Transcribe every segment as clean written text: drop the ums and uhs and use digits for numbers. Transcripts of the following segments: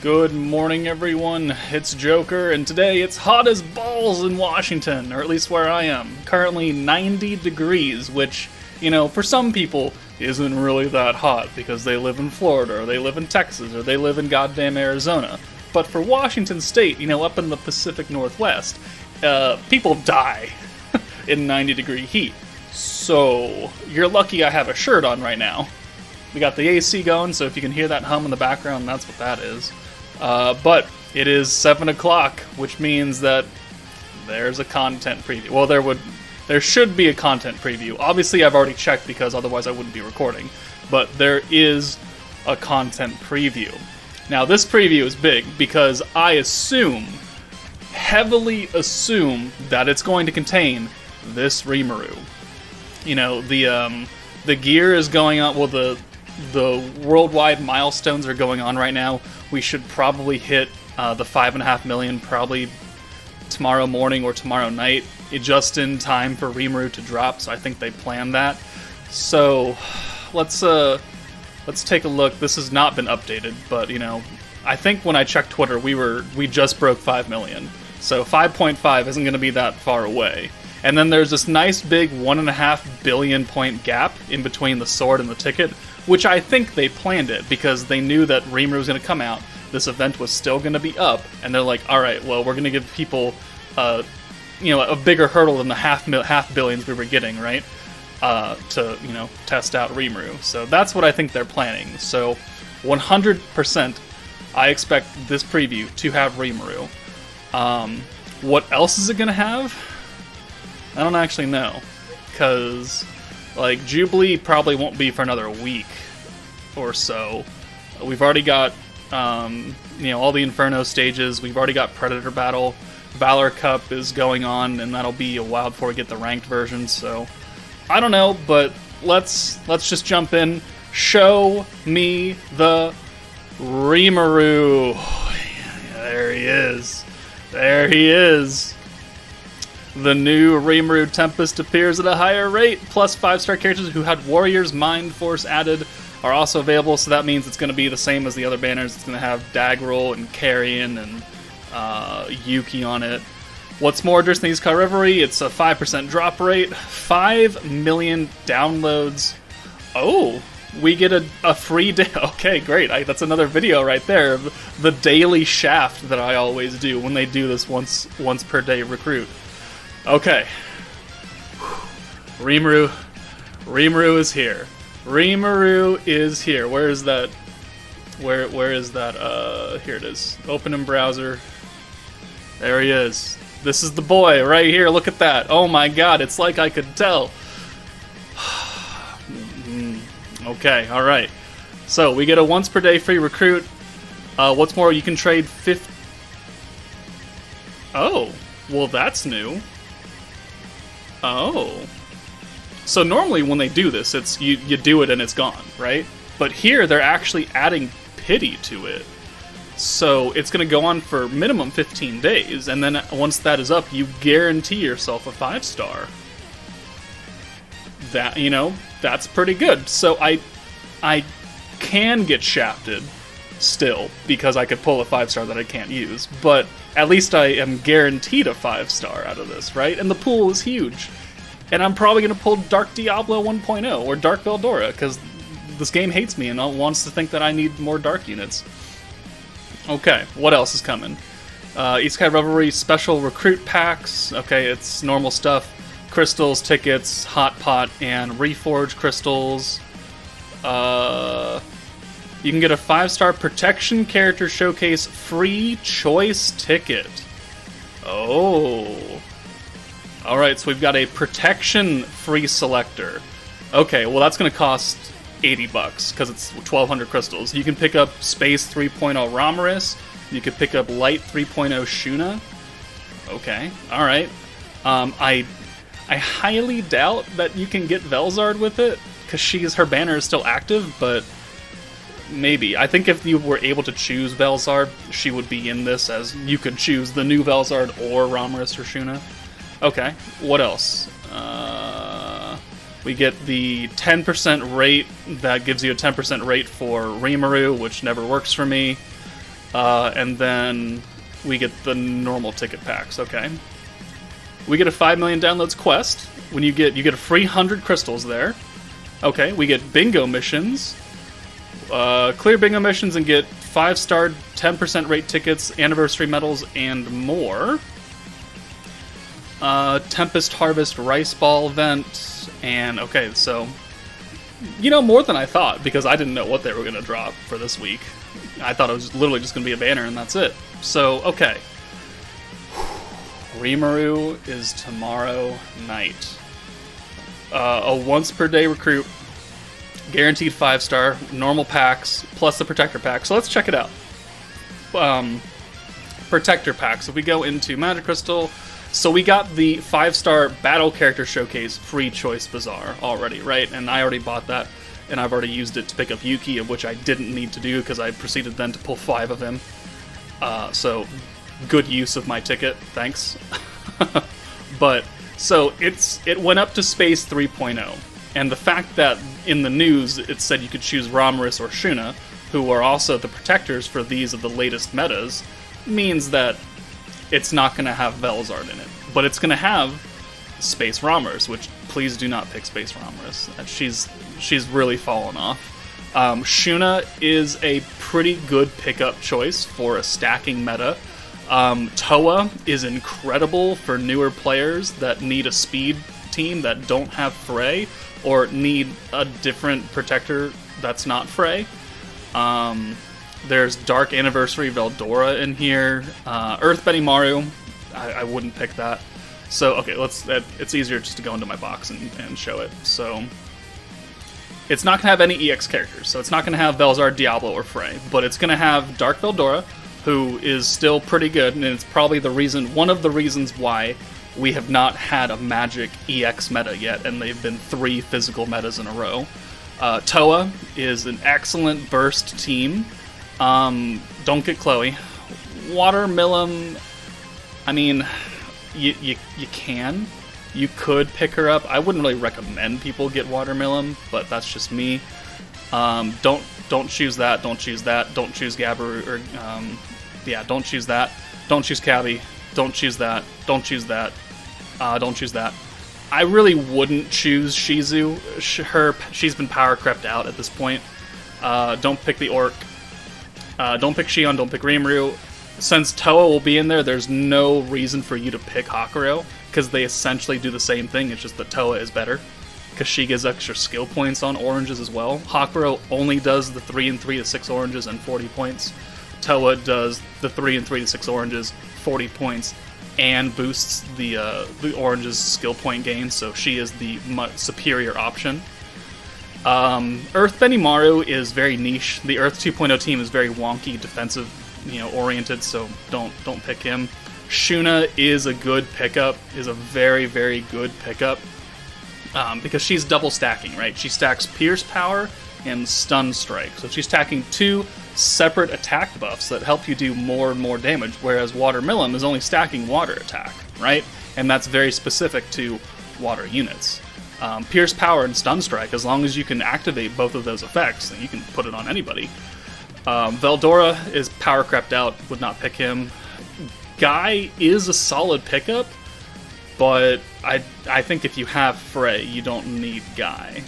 Good morning, everyone. It's Joker, and today it's hot as balls in Washington, or at least where I am. Currently 90 degrees, which, for some people isn't really that hot because they live in Florida, or they live in Texas, or they live in goddamn Arizona. But for Washington State, up in the Pacific Northwest, people die in 90-degree heat. So, you're lucky I have a shirt on right now. We got the AC going, so if you can hear that hum in the background, that's what that is. But it is 7 o'clock, which means that there's a content preview. Well, there should be a content preview. Obviously, I've already checked because otherwise I wouldn't be recording. But there is a content preview. Now, this preview is big because I heavily assume that it's going to contain this Rimuru. The gear is going on. Well, the worldwide milestones are going on right now. We should probably hit the 5.5 million probably tomorrow morning or tomorrow night, just in time for Rimuru to drop. So I think they planned that. So let's take a look. This has not been updated, but I think when I checked Twitter, we just broke 5 million. So 5.5 isn't going to be that far away. And then there's this nice big 1.5 billion point gap in between the sword and the ticket, which I think they planned it because they knew that Rimuru was going to come out. This event was still going to be up, and they're like, all right, well, we're going to give people, a bigger hurdle than the half billions we were getting, right? To test out Rimuru. So that's what I think they're planning. So 100%, I expect this preview to have Rimuru. What else is it going to have? I don't actually know, because Jubilee probably won't be for another week or so. We've already got all the Inferno stages. We've already got Predator Battle. Valor Cup is going on, and that'll be a while before we get the ranked version. So I don't know, but let's just jump in. Show me the Rimuru. There he is. There he is. The new Rimuru Tempest appears at a higher rate, plus 5-star characters who had Warrior's Mind Force added are also available, so that means it's going to be the same as the other banners. It's going to have Daggerel and Carrion and Yuki on it. What's more, during the Isekai Reverie, it's a 5% drop rate, 5 million downloads. Oh, we get a free day. Okay, great. That's another video right there. The daily shaft that I always do when they do this once per day recruit. Okay. Rimuru is here. Rimuru is here. Where is that? Where is that? Here it is. Open in browser. There he is. This is the boy right here. Look at that. Oh my god, it's like I could tell. Okay, alright. So, we get a once per day free recruit. What's more, you can trade 50... Oh, well that's new. Oh. So normally when they do this, it's you do it and it's gone, right? But here they're actually adding pity to it. So it's going to go on for minimum 15 days, and then once that is up, you guarantee yourself a 5-star. That, that's pretty good. So I can get shafted still, because I could pull a 5-star that I can't use, but at least I am guaranteed a 5-star out of this, right? And the pool is huge. And I'm probably going to pull Dark Diablo 1.0 or Dark Veldora, because this game hates me and wants to think that I need more Dark units. Okay, what else is coming? Isekai Revelry special recruit packs. Okay, it's normal stuff. Crystals, tickets, Hot Pot, and Reforge crystals. You can get a 5-star Protection Character Showcase free choice ticket. Oh. Alright, so we've got a Protection free selector. Okay, well that's going to cost $80, because it's 1,200 crystals. You can pick up Space 3.0 Ramaris. You could pick up Light 3.0 Shuna. Okay, alright. I highly doubt that you can get Velzard with it, because her banner is still active, but maybe. I think if you were able to choose Velzard, she would be in this, as you could choose the new Velzard or Ramaris or Shuna. Okay, what else? We get the 10% rate. That gives you a 10% rate for Rimuru, which never works for me. and then we get the normal ticket packs. Okay, we get a 5 million downloads quest. When you get a free 100 crystals there. Okay, we get bingo missions. Clear bingo missions and get 5-star 10% rate tickets, anniversary medals, and more. Tempest Harvest Rice Ball event, and okay, so more than I thought, because I didn't know what they were going to drop for this week. I thought it was literally just going to be a banner and that's it. So, okay. Rimuru is tomorrow night. A once per day recruit, guaranteed 5-star, normal packs, plus the protector pack. So let's check it out. Protector packs. If we go into Magic Crystal, so we got the 5-star battle character showcase free choice bazaar already, right? And I already bought that, and I've already used it to pick up Yuki, of which I didn't need to do because I proceeded then to pull 5 of him. So good use of my ticket, thanks. But so it went up to Space 3.0, and the fact that in the news it said you could choose Romulus or Shuna, who are also the protectors for these of the latest metas, means that it's not going to have Velzard in it, but it's going to have Space Romulus, which please do not pick Space Romulus. She's really fallen off. Shuna is a pretty good pickup choice for a stacking meta. Toa is incredible for newer players that need a speed team that don't have Frey, or need a different protector that's not Frey. There's Dark Anniversary Veldora in here. Earth Benimaru, I wouldn't pick that. So, okay, it's easier just to go into my box and show it. So, it's not going to have any EX characters. So, it's not going to have Velzard, Diablo, or Frey. But it's going to have Dark Veldora, who is still pretty good. And it's probably one of the reasons why we have not had a Magic EX meta yet. And they've been 3 physical metas in a row. Toa is an excellent burst team. Don't get Chloe. Watermelon, I mean, you can. You could pick her up. I wouldn't really recommend people get Watermelon, but that's just me. Don't choose that. Don't choose that. Don't choose Gabaru, or don't choose that. Don't choose Cabby. Don't choose that. Don't choose that. Don't choose that. I really wouldn't choose Shizu. She's been power crept out at this point. Don't pick the Orc. Don't pick Shion, don't pick Rimuru. Since Toa will be in there, there's no reason for you to pick Hakuro, because they essentially do the same thing, it's just that Toa is better, because she gives extra skill points on oranges as well. Hakuro only does the 3 and 3 to 6 oranges and 40 points. Toa does the 3 and 3 to 6 oranges, 40 points, and boosts the oranges skill point gain, so she is the much superior option. Earth Benimaru is very niche. The Earth 2.0 team is very wonky, defensive, oriented, so don't pick him. Shuna is a good pickup, is a very, very good pickup, because she's double stacking, right? She stacks Pierce Power and Stun Strike, so she's stacking 2 separate attack buffs that help you do more and more damage, whereas Watermelon is only stacking water attack, right? And that's very specific to water units. Pierce Power and Stun Strike, as long as you can activate both of those effects, then you can put it on anybody. Veldora is power crept out, would not pick him. Guy is a solid pickup, but I think if you have Frey, you don't need Guy.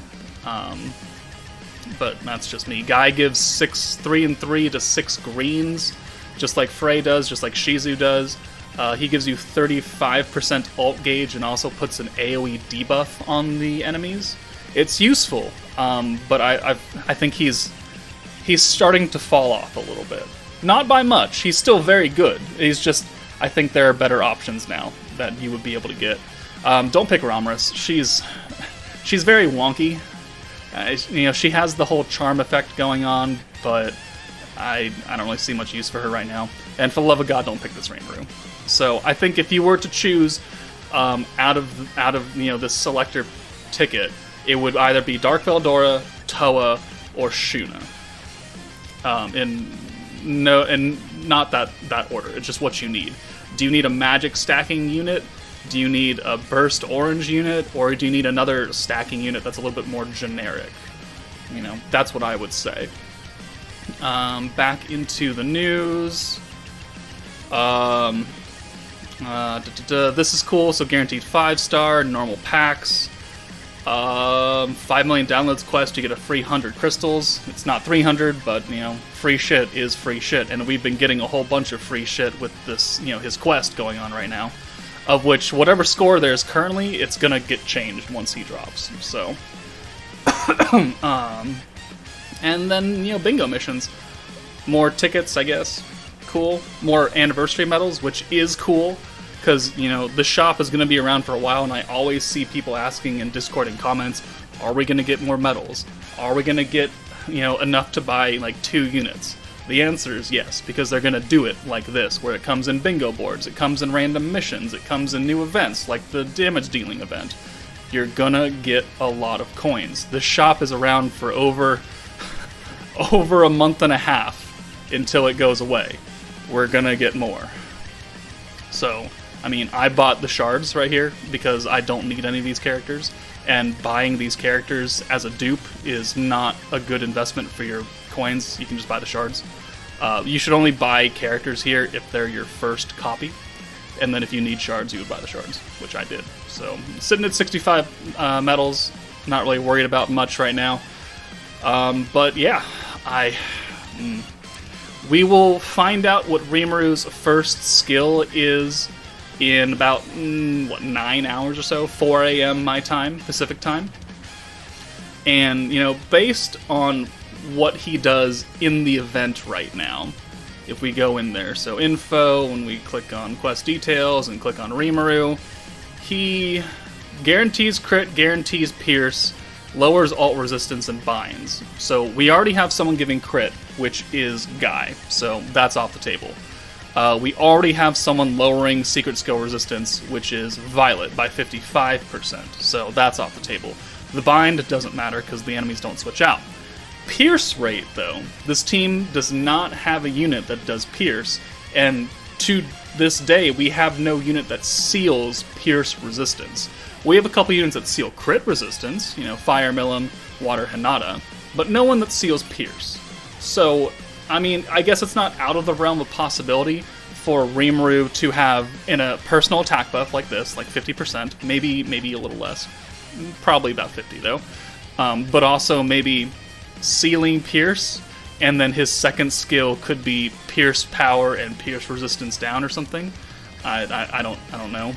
But that's just me. Guy gives 3 and 3 to 6 greens, just like Frey does, just like Shizu does. He gives you 35% ult gauge and also puts an AoE debuff on the enemies. It's useful, but I think he's starting to fall off a little bit. Not by much. He's still very good. He's just, I think there are better options now that you would be able to get. Don't pick Romulus. She's very wonky. She has the whole charm effect going on, but I don't really see much use for her right now. And for the love of God, don't pick this Rimuru. So I think if you were to choose out of this selector ticket, it would either be Dark Veldora, Toa, or Shuna. And not that order. It's just what you need. Do you need a magic stacking unit? Do you need a burst orange unit? Or do you need another stacking unit that's a little bit more generic? That's what I would say. Back into the news. This is cool. So guaranteed 5-star, normal packs. 5 million downloads quest, you get a free 100 crystals. It's not 300, but, you know, free shit is free shit. And we've been getting a whole bunch of free shit with this, you know, his quest going on right now. Of which, whatever score there is currently, it's gonna get changed once he drops. So, and then, you know, bingo missions. More tickets, I guess. Cool. More anniversary medals, which is cool. Because, you know, the shop is going to be around for a while, and I always see people asking in Discord and comments, are we going to get more medals? Are we going to get, you know, enough to buy, like, 2 units? The answer is yes, because they're going to do it like this, where it comes in bingo boards, it comes in random missions, it comes in new events, like the damage dealing event. You're going to get a lot of coins. The shop is around for over a month and a half until it goes away. We're going to get more. So, I mean, I bought the shards right here because I don't need any of these characters, and buying these characters as a dupe is not a good investment for your coins. You can just buy the shards. You should only buy characters here if they're your first copy, and then if you need shards, you would buy the shards, which I did. So, sitting at 65 medals, not really worried about much right now. But yeah, we will find out what Rimuru's first skill is in about, 9 hours or so, 4 a.m. my time, Pacific time. And, you know, based on what he does in the event right now, if we go in there, so info, when we click on quest details and click on Rimuru, he guarantees crit, guarantees pierce, lowers alt resistance, and binds. So we already have someone giving crit, which is Guy, so that's off the table. We already have someone lowering secret skill resistance, which is Violet, by 55%, so that's off the table. The bind doesn't matter because the enemies don't switch out. Pierce rate, though, this team does not have a unit that does pierce, and to this day we have no unit that seals pierce resistance. We have a couple units that seal crit resistance, you know, Fire Milim, Water Hinata, but no one that seals pierce. So, I mean, I guess it's not out of the realm of possibility for Rimuru to have, in a personal attack buff like this, like 50%, maybe a little less, probably about 50 though, but also maybe sealing pierce, and then his second skill could be pierce power and pierce resistance down or something. I don't know.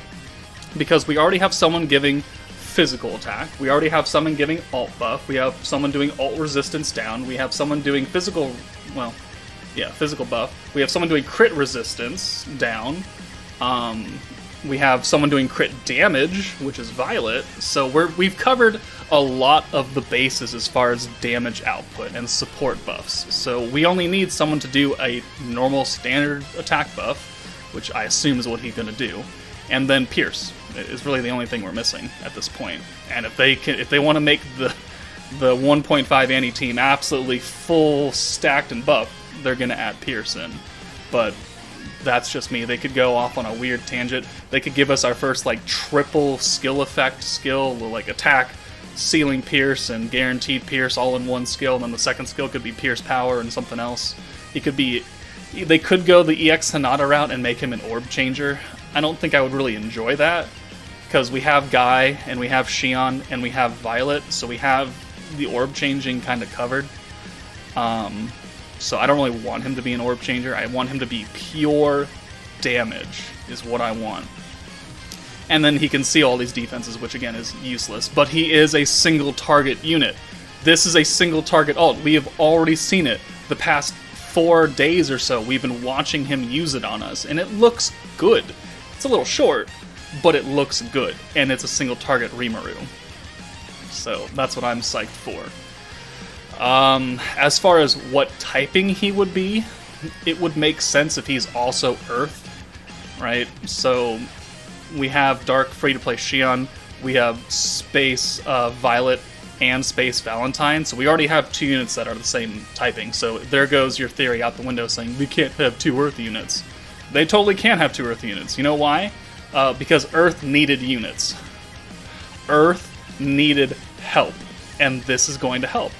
Because we already have someone giving physical attack, we already have someone giving alt buff, we have someone doing alt resistance down, we have someone doing physical buff, we have someone doing crit resistance down, we have someone doing crit damage, which is Violet, so we've covered a lot of the bases as far as damage output and support buffs. So we only need someone to do a normal standard attack buff, which I assume is what he's going to do, and then pierce is really the only thing we're missing at this point. And if they want to make the 1.5 Annie team absolutely full stacked and buffed, they're going to add pierce in. But that's just me. They could go off on a weird tangent. They could give us our first like triple skill effect skill, like attack, sealing pierce, and guaranteed pierce all in one skill, and then the second skill could be pierce power and something else. They could go the EX Hinata route and make him an orb changer. I don't think I would really enjoy that, because we have Guy, and we have Xion, and we have Violet, so we have the orb changing kind of covered. So I don't really want him to be an orb changer. I want him to be pure damage, is what I want. And then he can see all these defenses, which again is useless. But he is a single target unit. This is a single target ult. We have already seen it the past 4 days or so. We've been watching him use it on us, and it looks good. It's a little short, but it looks good, and it's a single target Rimuru. So that's what I'm psyched for. As far as what typing he would be, it would make sense if he's also Earth, right? So we have Dark free-to-play Xion, we have Space Violet, and Space Valentine, so we already have 2 units that are the same typing, so there goes your theory out the window saying we can't have 2 Earth units. They totally can have 2 Earth units. You know why? Because Earth needed units. Earth needed help, and this is going to help.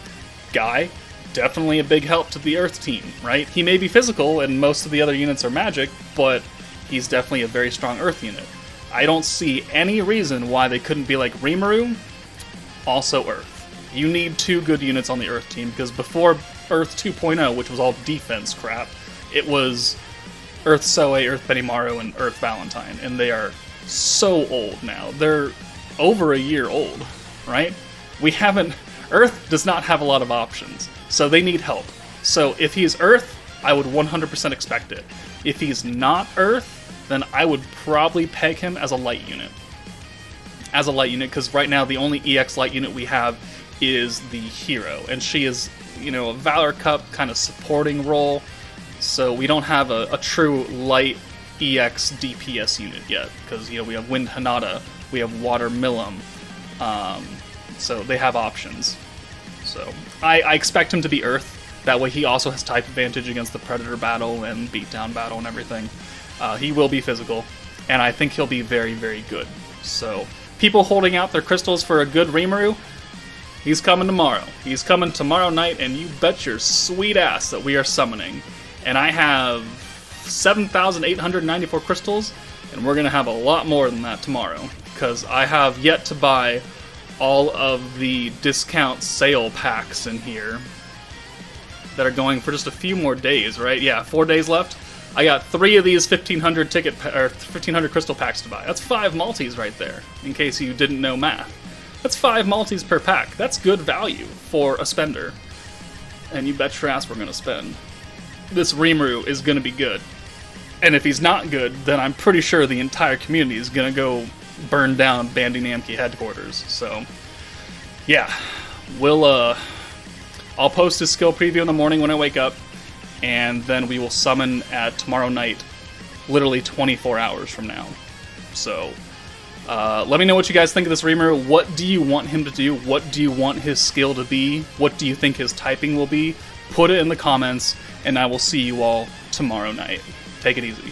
Guy definitely a big help to the Earth team, right? He may be physical and most of the other units are magic, but he's definitely a very strong Earth unit. I don't see any reason why they couldn't be like Rimuru, also Earth. You need 2 good units on the Earth team, because before Earth 2.0, which was all defense crap, it was Earth Soe, Earth Benimaru, and Earth Valentine, and they are so old now. They're over a year old, right? Earth does not have a lot of options, so they need help. So if he's Earth, I would 100% expect it. If he's not Earth, then I would probably peg him as a light unit. As a light unit, because right now the only EX light unit we have is the hero, and she is, a Valor Cup kind of supporting role, so we don't have a true light EX DPS unit yet, because, we have Wind Hanada, we have Water Milim, so they have options. So I expect him to be Earth. That way he also has type advantage against the Predator battle and Beatdown battle and everything. He will be physical, and I think he'll be very, very good. So people holding out their crystals for a good Rimuru, he's coming tomorrow. He's coming tomorrow night, and you bet your sweet ass that we are summoning. And I have 7,894 crystals, and we're going to have a lot more than that tomorrow, because I have yet to buy all of the discount sale packs in here that are going for just a few more days, right? Yeah, 4 days left. I got 3 of these 1,500 1,500 crystal packs to buy. That's 5 multis right there, in case you didn't know math. That's 5 multis per pack. That's good value for a spender. And you bet your ass we're going to spend. This Rimuru is going to be good. And if he's not good, then I'm pretty sure the entire community is going to go burn down Bandai Namco headquarters. So, yeah. I'll post his skill preview in the morning when I wake up, and then we will summon at tomorrow night, literally 24 hours from now. So, let me know what you guys think of this Rimuru. What do you want him to do? What do you want his skill to be? What do you think his typing will be? Put it in the comments, and I will see you all tomorrow night. Take it easy.